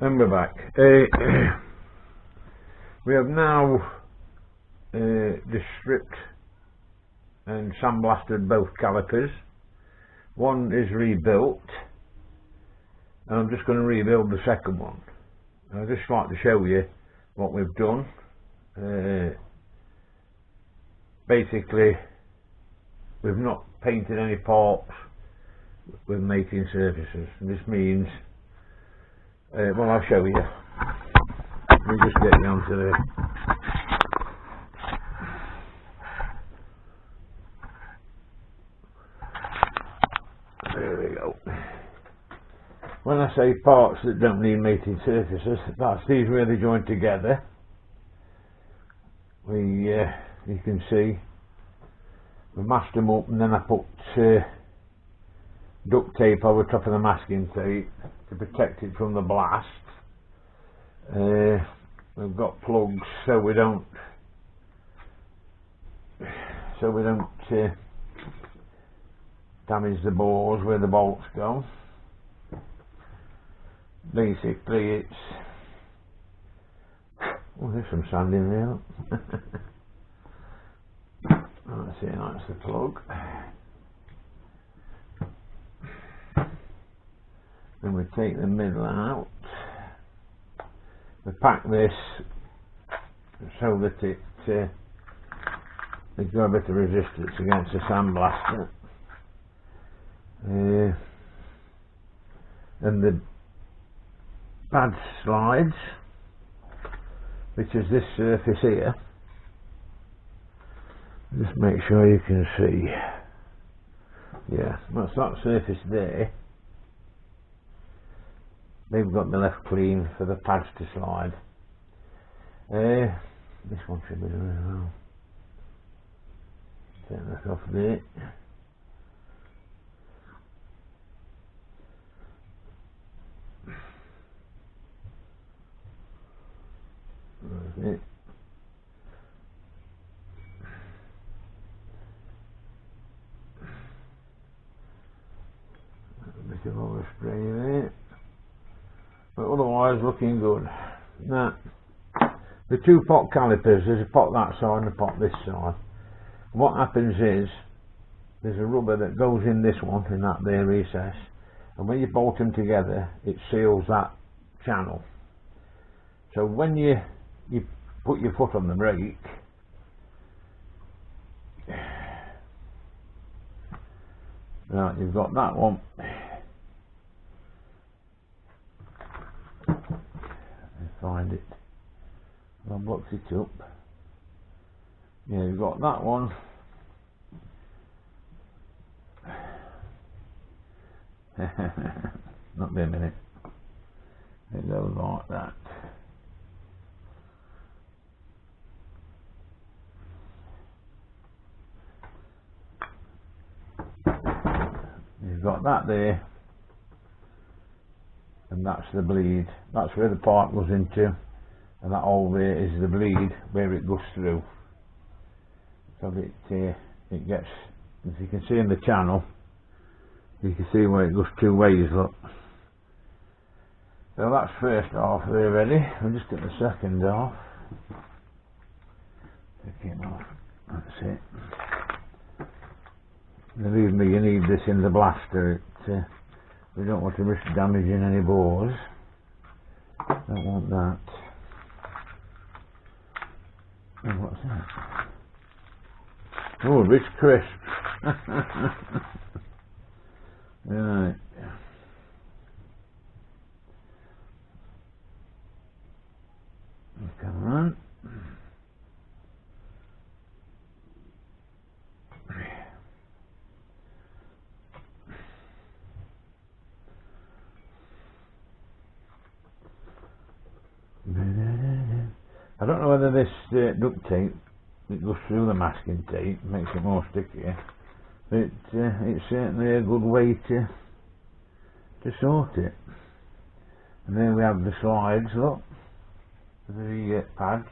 And we're back. We have now just stripped and sandblasted both calipers. One is rebuilt, and I'm just going to rebuild the second one. I'd just like to show you what we've done. Basically, we've not painted any parts with mating surfaces. This means, well, I'll show you. Let me just get down to there. There we go. When I say parts that don't need mating surfaces, that's these really joined together. You can see, we masked them up, and then I put duct tape over top of the masking tape to protect it from the blast. We've got plugs so we don't damage the bores where the bolts go. Basically, it's there's some sand in there. Let's see, that's the plug. Then we take the middle out. We pack this so that it's got a bit of resistance against the sandblaster. And the pad slides, which is this surface here. Just make sure you can see. Yeah, that's that surface there. They've got the left clean for the pads to slide. This one should be doing as well. Take that off there. That's it. A bit of overspray there. But otherwise looking good. Now, the two pot calipers, there's a pot that side and a pot this side. What happens is, there's a rubber that goes in this one, in that there recess, and when you bolt them together, it seals that channel. So when you put your foot on the brake, right, you've got that one. Find it. I'll box it up. Yeah, you've got that one. Not be a minute. It goes like that. You've got that there. And that's the bleed. That's where the part goes into, and that hole there is the bleed where it goes through. So it gets, as you can see in the channel, you can see where it goes two ways. Look. So that's first half there ready. We'll just get the second half. Take it off. That's it. Believe me, you need this in the blaster. We don't want to risk damaging any bores. Don't want that. Oh, what's that? Oh, rich crisp. Right. Come on. I don't know whether this duct tape, it goes through the masking tape, makes it more stickier, but it's certainly a good way to sort it. And then we have the slides, look, the pads.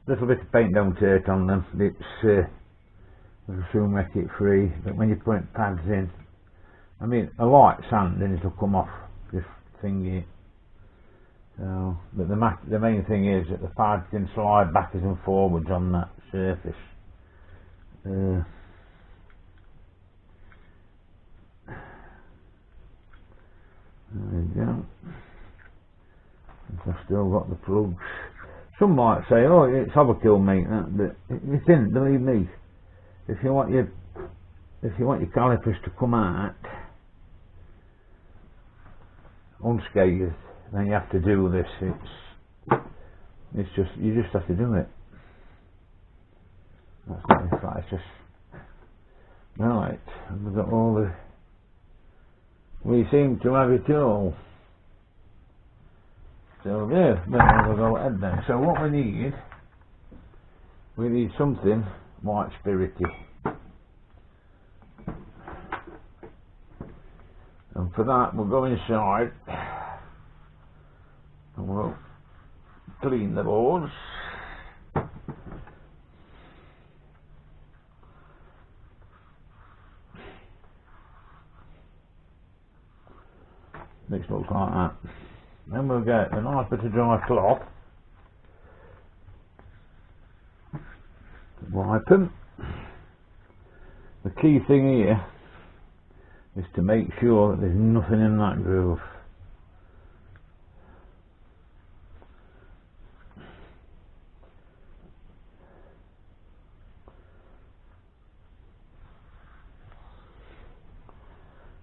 Little bit of paint don't hurt on them, it'll soon make it free, but when you put pads in, I mean a light sand, then it'll come off, just thingy. So, but the main thing is that the pad can slide backwards and forwards on that surface. There we go. I've still got the plugs. Some might say, oh, it's overkill, mate, that, but it isn't, believe me. If you want your calipers to come out unscathed, then you have to do this. It's just, you just have to do it. That's not in fact, it's just right. We've got all the. We seem to have it all. So yeah, then we'll go ahead then. So what we need something white spirity. And for that we'll go inside and we'll clean the boards. This looks like that. Then we'll get a nice bit of dry cloth, wipe them. The key thing here is to make sure that there's nothing in that groove.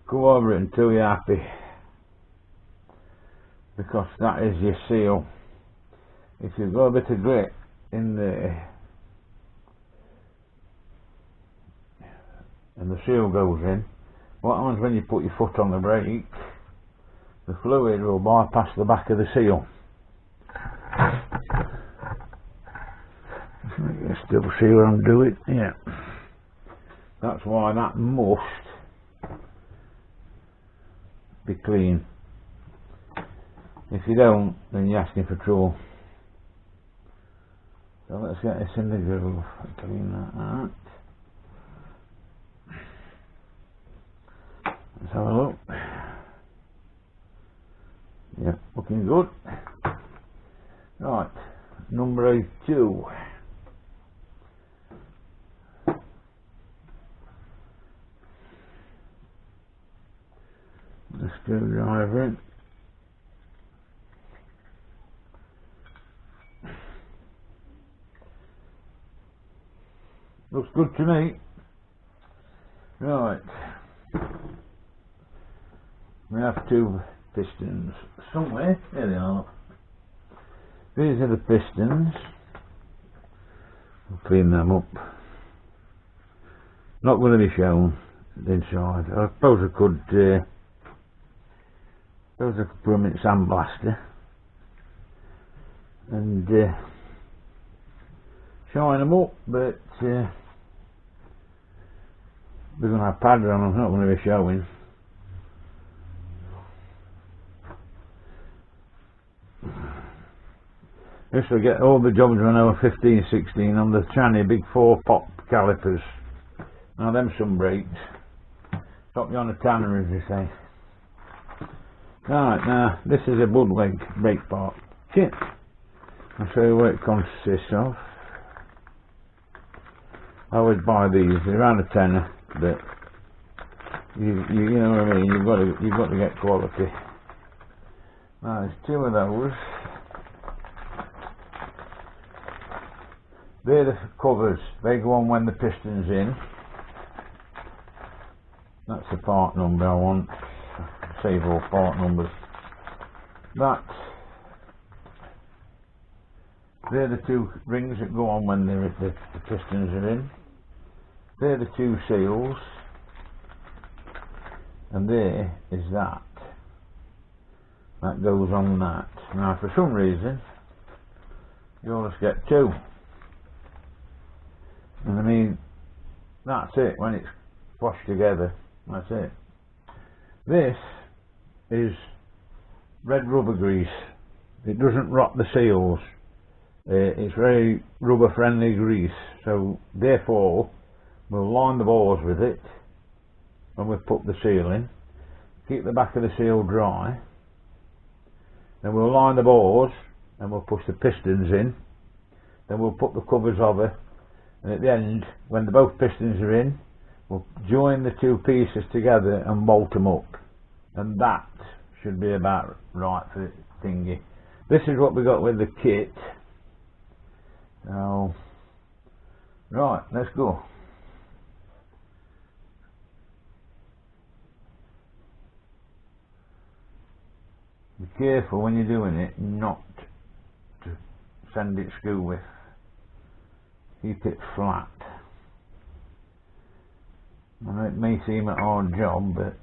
Go over it until you're happy, because that is your seal. If you've got a bit of grit in there and the seal goes in, what happens when you put your foot on the brake? The fluid will bypass the back of the seal. Still see what I'm doing? Yeah. That's why that must be clean. If you don't, then you're asking for trouble. So let's get this in the groove. Clean that out. Let's have a look. Yeah, looking good. Right, number 2. The screwdriver. Looks good to me. Right. We have 2 pistons somewhere. There they are. These are the pistons. We'll clean them up. Not going to be shown inside. I suppose I could put them in sandblaster and shine them up, but we're going to have powder on them, not going to be showing. This will get all the jobs run over 15, 16 on the tranny big 4-pot calipers. Now them some brakes. Stop you on the tanner, as you say. Right, now this is a Budwig brake part kit. I'll show you what it consists of. I always buy these, they're around a tenner, but you know what I mean, you've got to get quality. Now there's 2 of those. They're the covers, they go on when the piston's in. That's the part number I want. Save all part numbers. They're the 2 rings that go on when the pistons are in. They're the 2 seals. And there is that. That goes on that. Now for some reason, you'll just get 2. And I mean, that's it, when it's washed together, that's it. This is red rubber grease. It doesn't rot the seals. It's very rubber friendly grease, so therefore we'll line the bores with it when we put the seal in, keep the back of the seal dry, Then we'll line the bores, and we'll push the pistons in. Then we'll put the covers over, and at the end, when both pistons are in, we'll join the two pieces together and bolt them up. And that should be about right for the thingy. This is what we got with the kit. So, right, let's go. Be careful when you're doing it not to send it screw width. Keep it flat. I know it may seem a hard job, but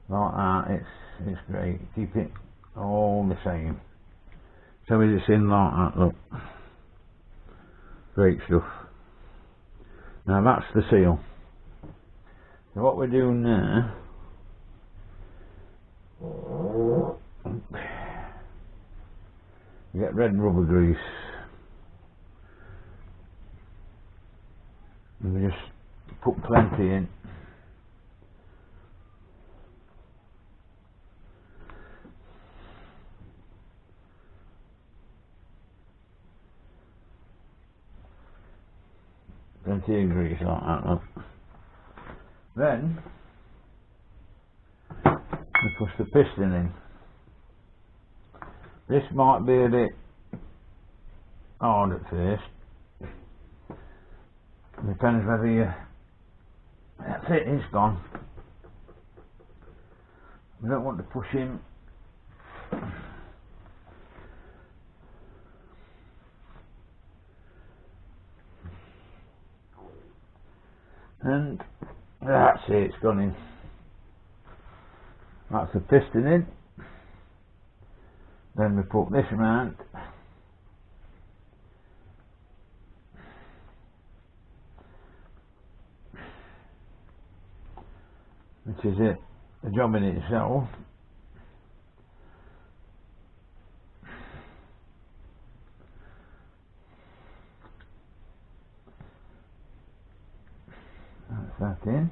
like that it's great. Keep it all the same. So it's in like that, look. Great stuff. Now that's the seal. So what we're doing now, you get red rubber grease, and we just put plenty in. Plenty of grease like that, look. Then we push the piston in. This might be a bit hard at first. Depends whether you... That's it, it's gone. We don't want to push in. And that's it, it's gone in. That's the piston in. Then we put this around. Which is it, the job in itself. That's that in.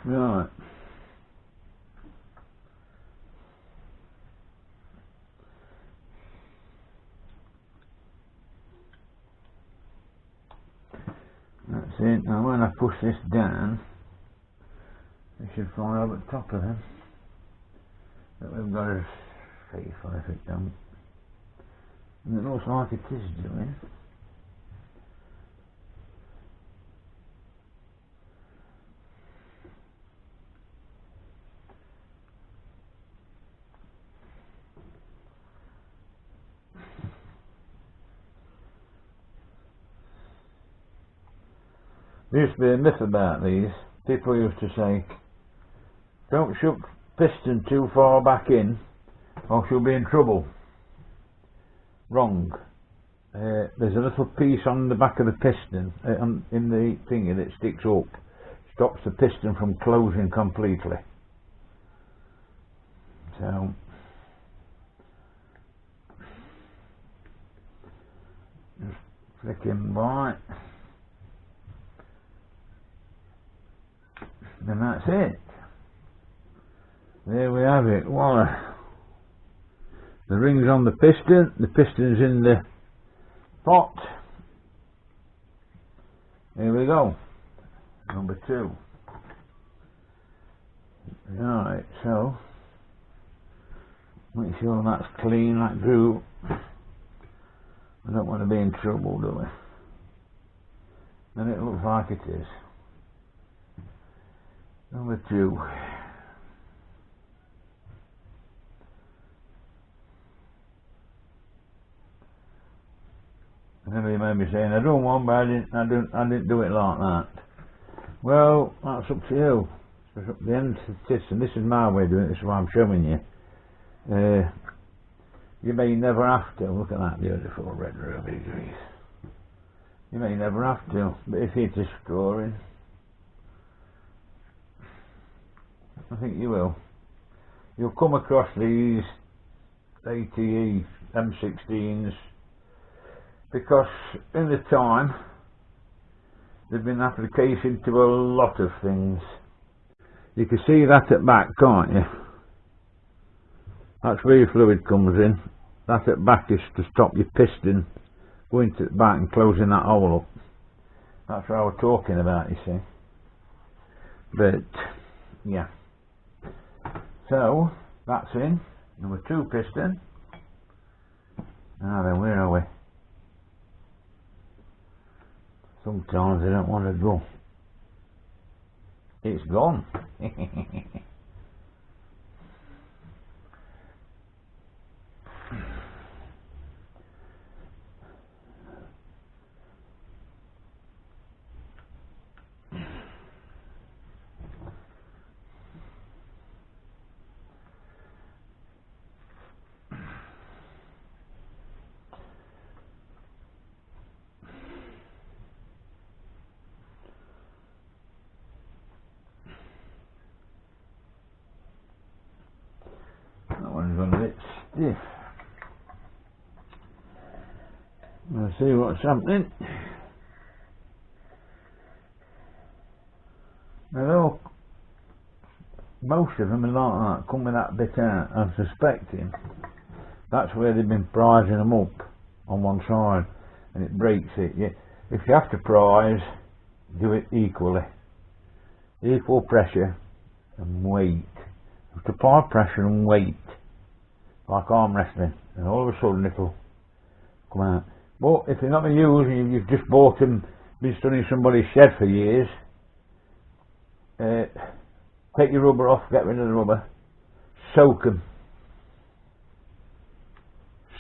Right. That's it. Now when I push this down, it should fly over the top of them. But we've got to see if it don't. And it looks like it is doing. There used to be a myth about these. People used to say, don't shove piston too far back in or she'll be in trouble. Wrong. There's a little piece on the back of the piston, in the thingy that sticks up. Stops the piston from closing completely. So, just flick him by. And that's it. There we have it. Voila. The ring's on the piston's in the pot. Here we go. Number 2. Right, so make sure that's clean, that groove. I don't want to be in trouble, do we? And it looks like it is. Number 2. Somebody may be saying, I don't want, but I didn't do it like that. Well, that's up to you. It's up to the end of the tits, and this is my way of doing it. This is what I'm showing you. You may never have to. Look at that beautiful red ruby grease. You may never have to, but if you're just scoring, I think you will. You'll come across these ATE M16s because in the time they've been application to a lot of things. You can see that at back, can't you? That's where your fluid comes in. That at back is to stop your piston going to the back and closing that hole up. That's what I was talking about, you see. But yeah, so that's in number 2 piston. Now then, where are we? Sometimes I don't want to go. It's gone. That one's gone a bit stiff. We'll see what's happening. Now, most of them are like that, come with that bit out. I'm suspecting that's where they've been prizing them up on one side and it breaks it. If you have to prize, do it equally. Equal pressure and weight. You have to apply pressure and weight, like arm wrestling, and all of a sudden it'll come out. But if you're not going to use and you've just bought them, been stood in somebody's shed for years, take your rubber off, get rid of the rubber, soak them.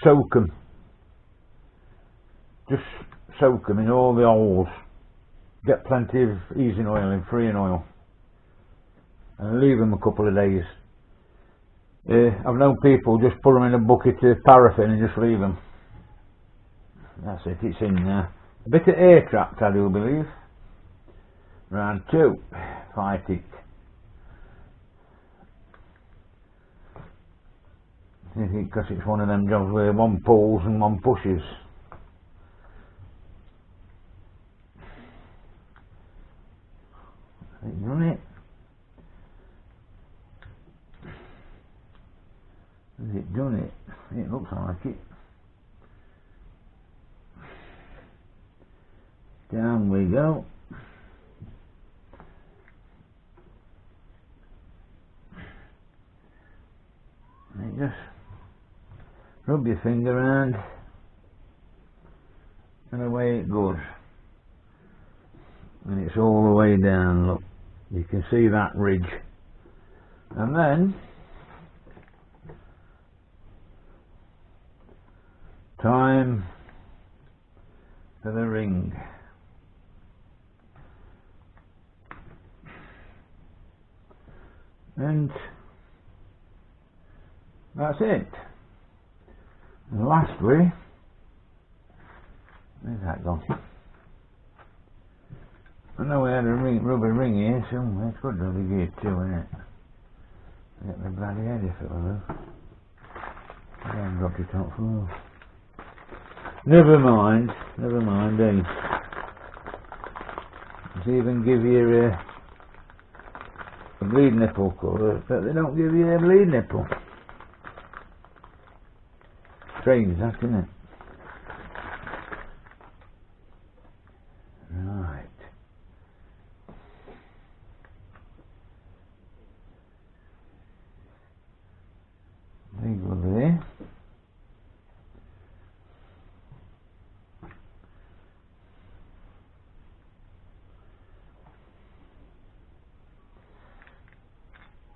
Soak them. Just soak them in all the holes. Get plenty of easing oil and freeing oil. And leave them a couple of days. I've known people just put them in a bucket of paraffin and just leave them. That's it, it's in there. A bit of air trapped, I do believe. Round 2. Fight it. Because it's one of them jobs where one pulls and one pushes. Has it done it? Has it done it? It looks like it. Down we go. And just rub your finger around and away it goes. And it's all the way down, look. You can see that ridge. And then time for the ring. And that's it. And lastly, where's that gone? I know we had a rubber ring here somewhere. It's good to be geared too, isn't it? Get my bloody head if it will. I haven't dropped it off. Oh. Never mind, eh? It's even give you a bleed nipple colour, but they don't give you a bleed nipple. Strange that, isn't it? Right. There you go there.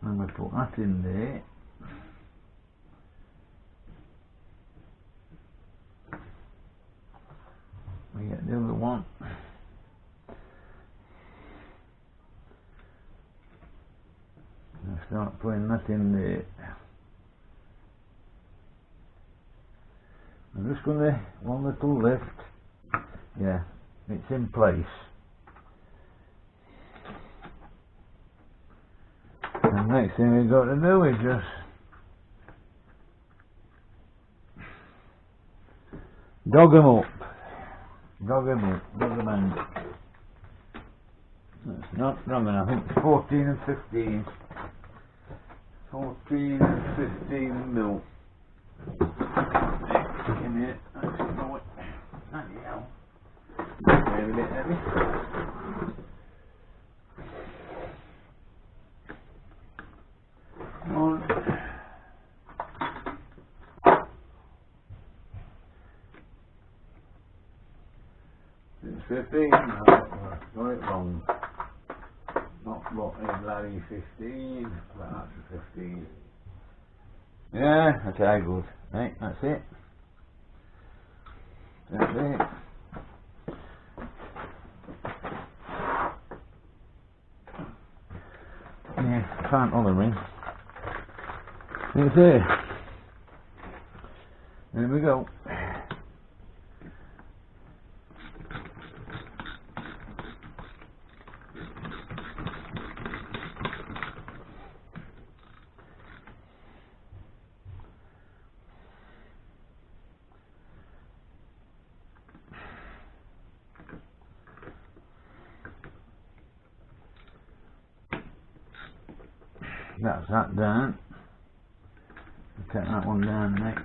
I'm going to put that in there. We get the other one. I'll start putting that in there. I'm just going to, one little lift. Yeah, it's in place. And next thing we've got to do is just dog them up. Dog them up. Dog them out. That's not strong enough. I think 14 and 15. 14 and 15 mil. In here, actually, no, anyhow, maybe a bit heavy. One, 15, no, got it wrong. Not what bloody 15, but that's a 15. Yeah, okay, good. Right, that's it. That's it. Yeah, can't on the ring. It's there. There we go. That's that down. I'll take that one down next.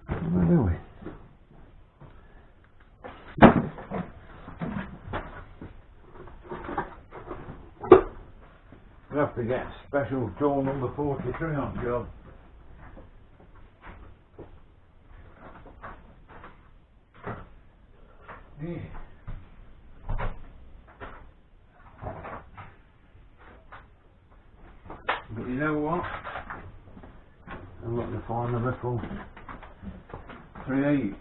What am I doing? We'll have to get special tool number 43 on job. Yeah. But you know what? I'm going to find a little 3/8.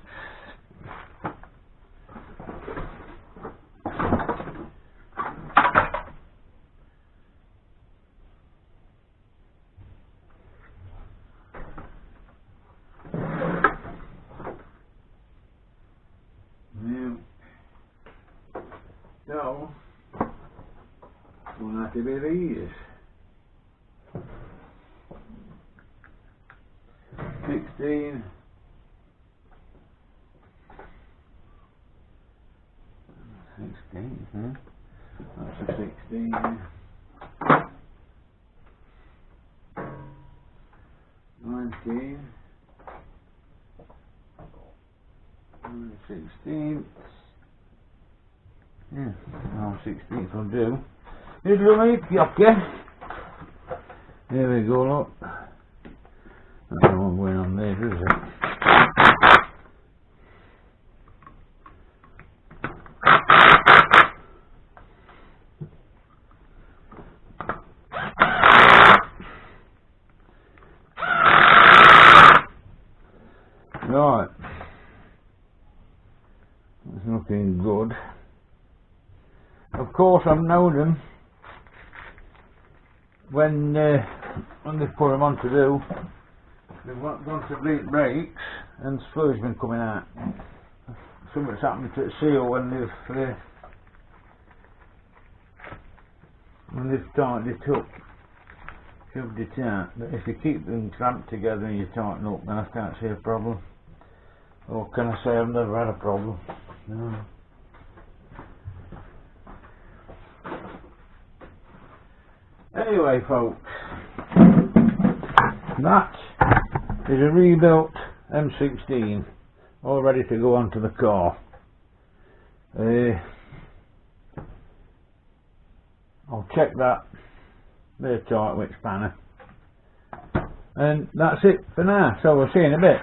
So, we'll have to be these. 16. 16, huh? That's a 16. 19. 16. Yeah, oh, 16th will do. Here's the leaf, okay. There we go, look. That's the one going on there, is it? Right. That's looking good. Of course, I've known them when they put them on to do. They've gone to bleed brakes and fluid's been coming out. Something's happened to the seal when they've tightened it up, shoved it out. But if you keep them clamped together and you tighten up, then I can't see a problem. Or can I say I've never had a problem? No. Anyway, folks, that is a rebuilt M16, all ready to go onto the car. I'll check that they're tight with spanner, and that's it for now. So we'll see you in a bit.